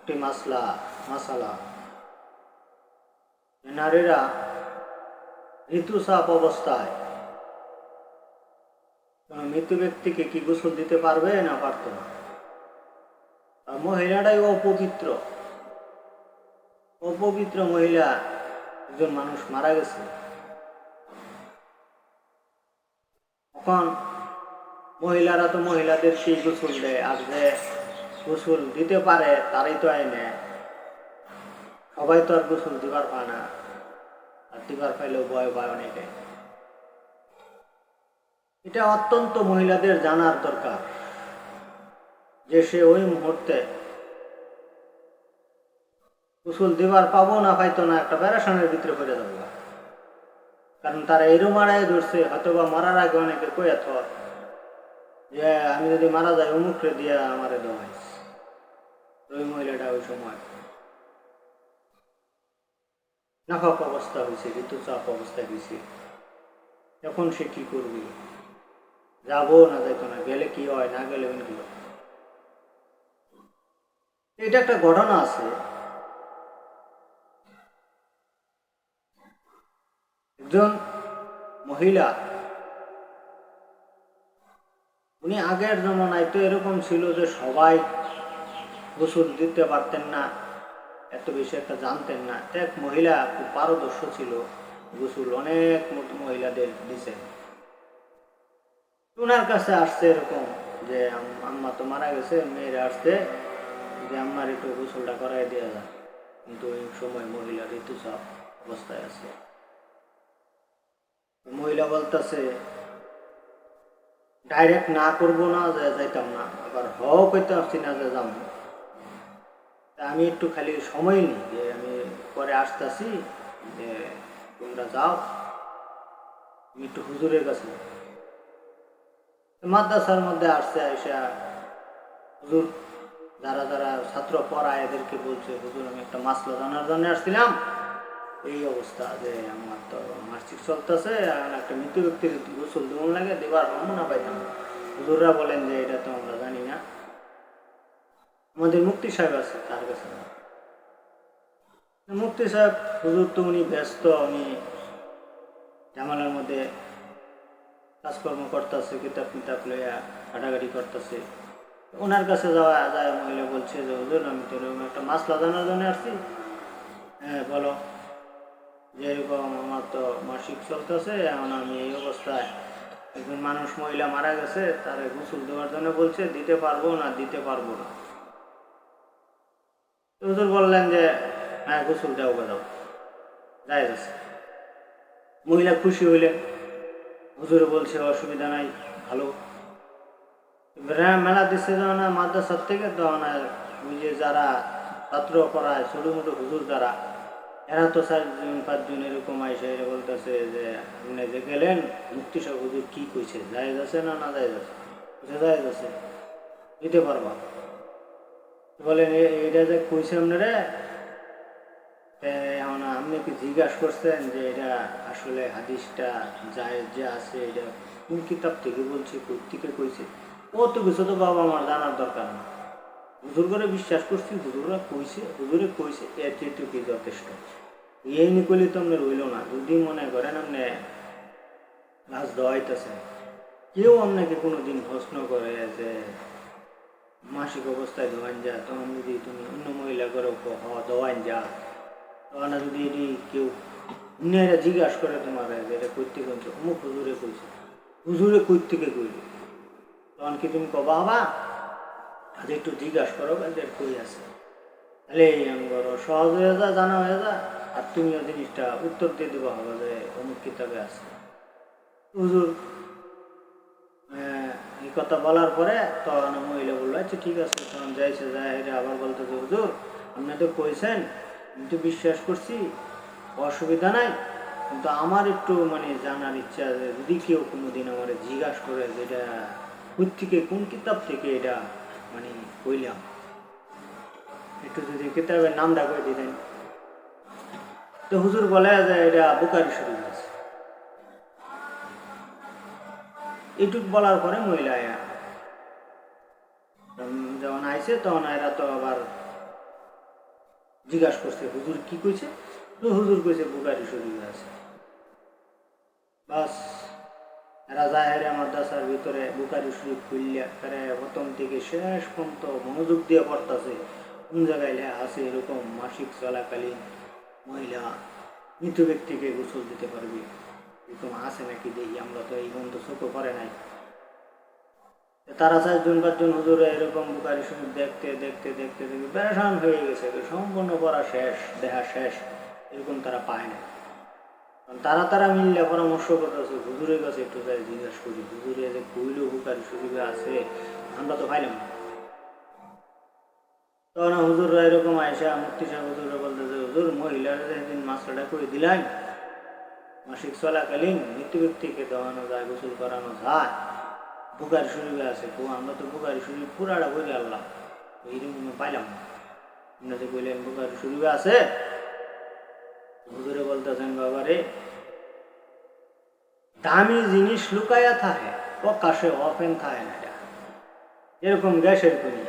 একটি মাসালা নারীরা ঋতুস্রাব অবস্থায় মৃত ব্যক্তিকে কি গোসল দিতে পারবে না পারত না। আর মহিলাটাই অপবিত্র মহিলা, একজন মানুষ মারা গেছে, তখন মহিলারা তো মহিলাদের সেই গোসল দেয়, আর যে গোসল দিতে পারে তারাই তো আইনে, সবাই তো আর গোসল দিবার পায় না, আর দিবার পাইলেও ভয় পায় অনেকে। এটা অত্যন্ত মহিলাদের জানার দরকার যে সে ওই মুহূর্তে গোসল দিবার পাবো না পাইতো না, একটা প্যারাশানের ভিতরে পড়ে যাবো। কারণ তারা এরও মারাই ধরছে, হয়তো বা মারার আগে অনেকে কয়ে থর যে আমি যদি মারা যাই অমুকরে দিয়া আমারে দেওয়াই। ওই মহিলাটা ওই সময় নাফাক অবস্থা হয়েছে, ঋতুচাপ অবস্থায় হয়েছে, এখন সে কি করবে, যাবো না যাইতো না, গেলে কি হয়, না গেলে কি হয়। এটা একটা ঘটনা আছে, একজন মহিলা, উনি আগের জমানায় তো এরকম ছিল যে সবাই গোসল দিতে পারতেন না, এত বেশি একটা জানতেন না। এক মহিলা খুব পারদর্শ ছিল, গোসল অনেক মহিলাদের দিছেন। ওনার কাছে আসছে এরকম যে আম্মা তো মারা গেছে, মেয়েরা আসছে যে আম্মার একটু গোসলটা করাই দেওয়া যায়, কিন্তু ওই সময় মহিলা ঋতুস্রাব অবস্থায় আছে। মহিলা বলতেছে ডাইরেক্ট না করবো না, যে যাইতাম না, আবার কইতে পারছি না যে যাবো। আমি একটু খালি সময় নিই, যে আমি পরে আসতেছি, যে তোমরা যাও, আমি একটু হুজুরের কাছে। মাদ্রাসার মধ্যে আসছে, আইসা হুজুর যারা যারা ছাত্র পড়ায় এদেরকে বলছে, হুজুর আমি একটা মাসলা জানার জন্য আসছিলাম, এই অবস্থা যে আমার তো মাসিক চলতেছে, একটা মৃত ব্যক্তির গোসল দেওয়ান লাগে, দেবার নমুনা পাইতাম। হুজুররা বলেন যে এটা তো আমরা জানি না, আমাদের মুফতি সাহেব আছে তার কাছে। মুফতি সাহেব হুজুর তো উনি ব্যস্ত, উনি জামালের মধ্যে কাজকর্ম করতেছে, কিতাব কিতাব লইয়া ঘাটাঘাটি করতেছে। ওনার কাছে যাওয়া যায়, মহিলা বলছে যে হুজুর আমি তো এরকম একটা মাসলা জানার জন্য আসছি। হ্যাঁ বলো, যে এরকম আমার তো মাসিক চলতেছে, এখন আমি এই অবস্থায়, একজন মানুষ মহিলা মারা গেছে, তার গোসল দেওয়ার জন্য বলছে, দিতে পারবো না। হুজুর বললেন যে হ্যাঁ গোসল দাও দাও, যাই আছে। মহিলা খুশি হইলেন, হুজুরে বলছে অসুবিধা নাই, ভালো। মেলা দিচ্ছে যখন মাদ্রাসার থেকে, তখন ওই যে যারা ছাত্র পড়ায় ছোটো মোটো হুজুর যারা, এরা তো 4-5 জন এরকম আইসে, এরা বলতেছে যে আপনি যে গেলেন মুফতি সাহেব হুজুর কি কইছে, জায়েজ আছে না না জায়েজ আছে? জায়েজ আছে, দিতে পারবা। বলেন এটা যে কইছে আপনারা, এখন আপনি কি জিজ্ঞাসা করছেন যে এটা আসলে হাদিসটা জায়েজ যে আছে, এটা কোন কিতাব থেকে বলছে, কোথেকে কইছে? অত কিছু তো বাবা আমার জানার দরকার না, হুজুর করে বিশ্বাস করছি, হুজুরে কইছে, এর চেয়ে কি যথেষ্ট। এই নিকলি তো আপনার হইল না। যদি মনে করেন আপনি লাশ দেওয়াইতেছেন, কেউ আপনাকে কোনোদিন প্রশ্ন করে যে মাসিক অবস্থায় দোয়ান যা, তখন যদি তুমি অন্য মহিলা করে দোয়ান যা, তখন যদি এটি কেউ অন্যরা জিজ্ঞাসা করে তোমার যে এটা করতে কইছে, অমুক হুজুরে কই থেকে কইল, তখন কি তুমি কবা হবা? আজ একটু জিজ্ঞাসা করো এদের কই আছে, তাহলে এই আমার সহজ হয়ে যা, জানা হয়ে যা, আর তুমিও জিনিসটা উত্তর দিয়ে দেওয়া হবে যে অমুক কিতাবে আছে। হুজুর এই কথা বলার পরে তখন মহিলা বললো আচ্ছা ঠিক আছে, তখন যাইছে, যায় আবার বলতেছে হুজুর আপনি তো কইছেন, আমি তো বিশ্বাস করছি, অসুবিধা নাই, কিন্তু আমার একটু মানে জানার ইচ্ছা আছে, যদি কেউ কোনোদিন আমার জিজ্ঞাসা করে যে এটা থেকে কোন কিতাব থেকে এটা মানে কইলাম, একটু যদি কিতাবের নামটা করে দিতেন। তো হুজুর বলে যে এটা বুখারী শরীফ আছে। এইটুক বলার পরে মহিলা যখন আইসে, তখন এরা তো আবার জিজ্ঞাসা করছে হুজুর কি কইছে, তো হুজুর কইছে বুখারী শরীফে আছে। বাস এরা জাহেরে মাদ্রাসার ভিতরে বুখারী শরীফ খুললে তারা প্রথম থেকে শেষ পর্যন্ত মনোযোগ দিয়ে পড়তেছে কোন জায়গায় লেখা আছে এরকম মাসিক চলাকালীন মহিলা মৃত ব্যক্তিকে গোসল দিতে পারবে, এরকম আছে নাকি দেখি, আমরা তো এই বন্ধ চোখে পড়ে নাই। তারা 4-5 জন হুজুরে এরকম বুখারী শরীফ দেখতে দেখতে দেখতে দেখতে পেরেশান হয়ে গেছে, সম্পূর্ণ পড়া শেষ, দেখা শেষ, এরকম তারা পায় না। তারা মিললে পরামর্শ করতেছে হুজুরের কাছে একটু যাই জিজ্ঞাসা করি, হুজুরে যে কইল বুখারী শরীফে আছে, আমরা তো পাইলাম না। তখন হুজুররা এরকম আয়সা মুফতি সাহেব হুজুরে বলতেছে হুজুর মহিলারা যেদিন মাসলাটা করে দিলেন মাসিক চলাকালীন মৃত ব্যক্তিকে দেওয়ানো যায়, গোসল করানো যায়, বুখারী শরীফে আছে, আমরা তো বুখারী শরীফ পুরাটা বলে আল্লাহ এইরকম পাইলাম না, আপনারা যে বললেন বুখারী শরীফে আছে। হুজুরে বলতেছেন বাবারে দামি জিনিস লুকায়া থাকে প্রকাশে ওপেন থাকে না, এটা এরকম গ্যাসের খনি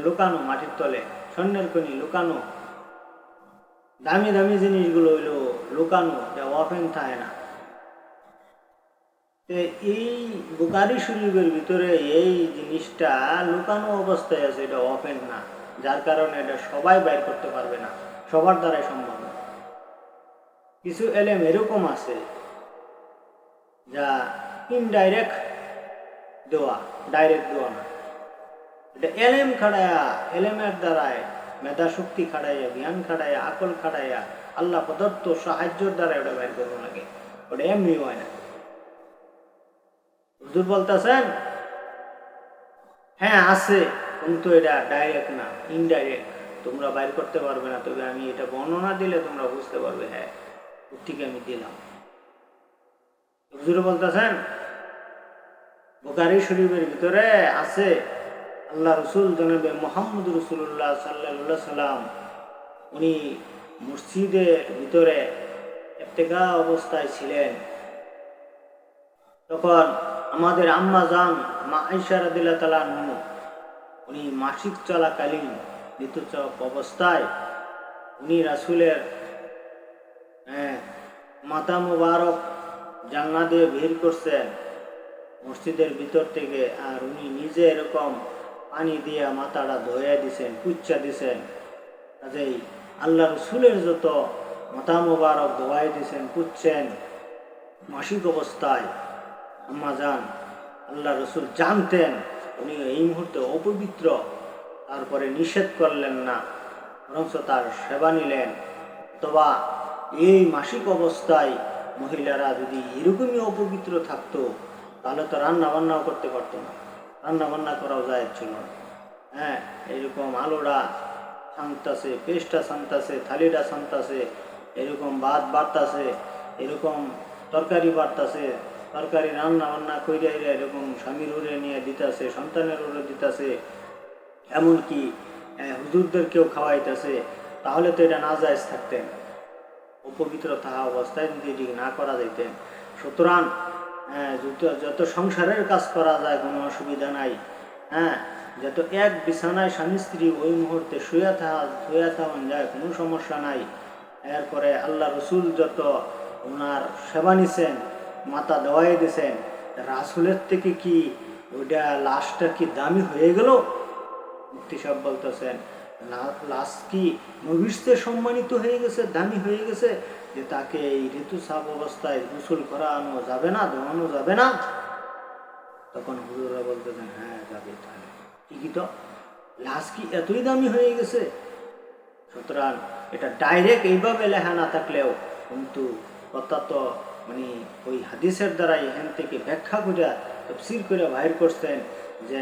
লুকানো মাটির তলে, স্বর্ণের খনি লুকানো, দামি দামি জিনিসগুলো হইলো লুকানো, যা ওপেন থাকে না। এই বুখারী শরীফের ভিতরে এই জিনিসটা লুকানো অবস্থায় আছে, এটা ওপেন না, যার কারণে এটা সবাই বাইর করতে পারবে না, সবার দ্বারাই সম্ভব না। কিছু এলেম এরকম আছে যা ইনডাইরেক্ট দেওয়া, ডাইরেক্ট দেওয়া না, এটা এলেম খাড়াইয়া, এলেমের দ্বারায় মেধা শক্তি খাড়াইয়া, জ্ঞান খাড়াইয়া, আকল খাড়াইয়া, আল্লাহ প্রদত্ত সাহায্যের দ্বারা ওটা বাইর করবো লাগে, ওটা এমনি হয় না। হুজুর বলতেছেন হ্যাঁ আছে, কিন্তু এটা ডাইরেক্ট না, ইনডাইরেক্ট, তোমরা বাইর করতে পারবে না, তবে আমি এটা বর্ণনা দিলে তোমরা বুঝতে পারবে হ্যাঁ থেকে আমি দিলাম। হুজুর বলতেছেন বুখারী শরীফের ভিতরে আছে আল্লাহ রসুল জনাবে মুহাম্মদ রাসূলুল্লাহ সাল্লাল্লাহু সাল্লাম উনি মসজিদের ভিতরে ইত্তেকা অবস্থায় ছিলেন, তখন আমাদের আম্মা জান মা আয়েশা রাদিয়াল্লাহু তাআলা আনহা উনি মাসিক চলাকালীন ঋতুচক অবস্থায় উনি রাসূলের মাথা মুবারক জান্নাত দিয়ে বের করছেন মসজিদের ভিতর থেকে, আর উনি নিজে এরকম পানি দিয়ে মাথাটা ধোয়া দিছেন, পুচ্ছা দিছেন। কাজেই আল্লাহ রসুলের যত মাথা মুবারক ধোয়াই দিছেন, পুচ্ছেন মাসিক অবস্থায়, আম্মা জান আল্লাহ রসুল জানতেন উনি এই মুহূর্তে অপবিত্র, তারপরে নিষেধ করলেন না, বরঞ্চ তার সেবা নিলেন। অথবা এই মাসিক অবস্থায় মহিলারা যদি এরকমই অপবিত্র থাকতো তাহলে তো রান্না বান্নাও করতে পারতো না, রান্না বান্না করাও যায় ছিল না। এরকম আলোটা ছানতাছে, পেস্টটা ছানতাছে, থালিটা ছানতাছে, এরকম ভাত বাড়তাছে, এরকম তরকারি বাড়তাছে, তরকারি রান্না বান্না কইরা এরকম স্বামীর উড়ে নিয়ে দিতেছে, সন্তানের উড়ে দিতেছে, এমনকি হুজুরদেরকেও খাওয়াইতেছে, তাহলে তো এটা নাজায়েজ থাকতেন, অপবিত্র থাকা অবস্থায় যদি এটি না করা যাইতেন। সুতরাং যত সংসারের কাজ করা যায় কোনো অসুবিধা নাই, যত এক বিছানায় স্বামী স্ত্রী ওই মুহূর্তে শুয়ে থাকা যায় কোনো সমস্যা নাই। এরপরে আল্লাহ রসুল যত ওনার সেবা নিছেন, মাথা দেওয়াই দিয়েছেন, রাসুলের থেকে কি ওইটা লাশটা কি দামি হয়ে গেল? মুফতি সাহেব বলতেছেন লাশ কি নবীর চেয়ে সম্মানিত হয়ে গেছে, দামি হয়ে গেছে, যে তাকে এই ঋতুস্রাব অবস্থায় গোসল করানো যাবে না, ধোয়ানো যাবে না? তখন হুজুররা বলতেছেন হ্যাঁ যাবে, তাহলে ঠিকই তো, লাশ কি এতই দামি হয়ে গেছে? সুতরাং এটা ডাইরেক্ট এইভাবে লেখা না থাকলেও কিন্তু অর্থাৎ মানে ওই হাদিসের দ্বারা এখান থেকে ব্যাখ্যা করে তফসির করে বাহির করছেন যে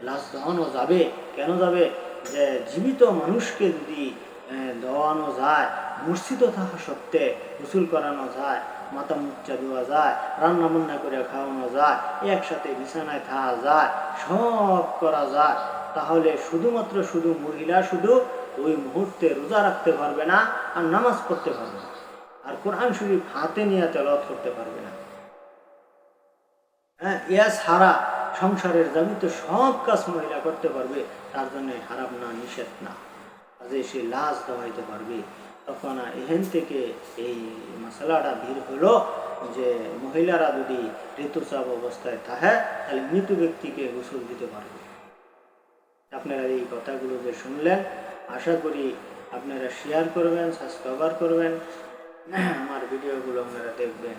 লাশ ধোয়ানো যাবে। কেন যাবে? যে জীবিত মানুষকে যদি ধোয়ানো যায়, মূর্ছিত থাকা সত্ত্বে গোসল করানো যায়, মাথা মুচ্চা দেওয়া যায়, রান্না বান্না করে খাওয়ানো যায়, একসাথে বিছানায় থাকা যায়, সব করা যায়, তাহলে শুধুমাত্র মহিলা শুধু ওই মুহূর্তে রোজা রাখতে পারবে না আর নামাজ পড়তে পারবে না, আর কোরআন শরীফ হাতে নিয়ে তেলাওয়াত করতে পারবে না। ইয়া ছাড়া সংসারের যাবিত সব কাজ মহিলা করতে পারবে, তার জন্য হারাম না, নিষেধ না। যে সে লাশ দাওয়াইতে পারবে। তখন এখান থেকে এই মশলাটা ভিড় হলো যে মহিলারা যদি ঋতুস্রাব অবস্থায় থাকে তাহলে মৃত ব্যক্তিকে গোসল দিতে পারবে। আপনারা এই কথাগুলো যে শুনলেন, আশা করি আপনারা শেয়ার করবেন, সাবস্ক্রাইব করবেন, আমার ভিডিওগুলো আপনারা দেখবেন।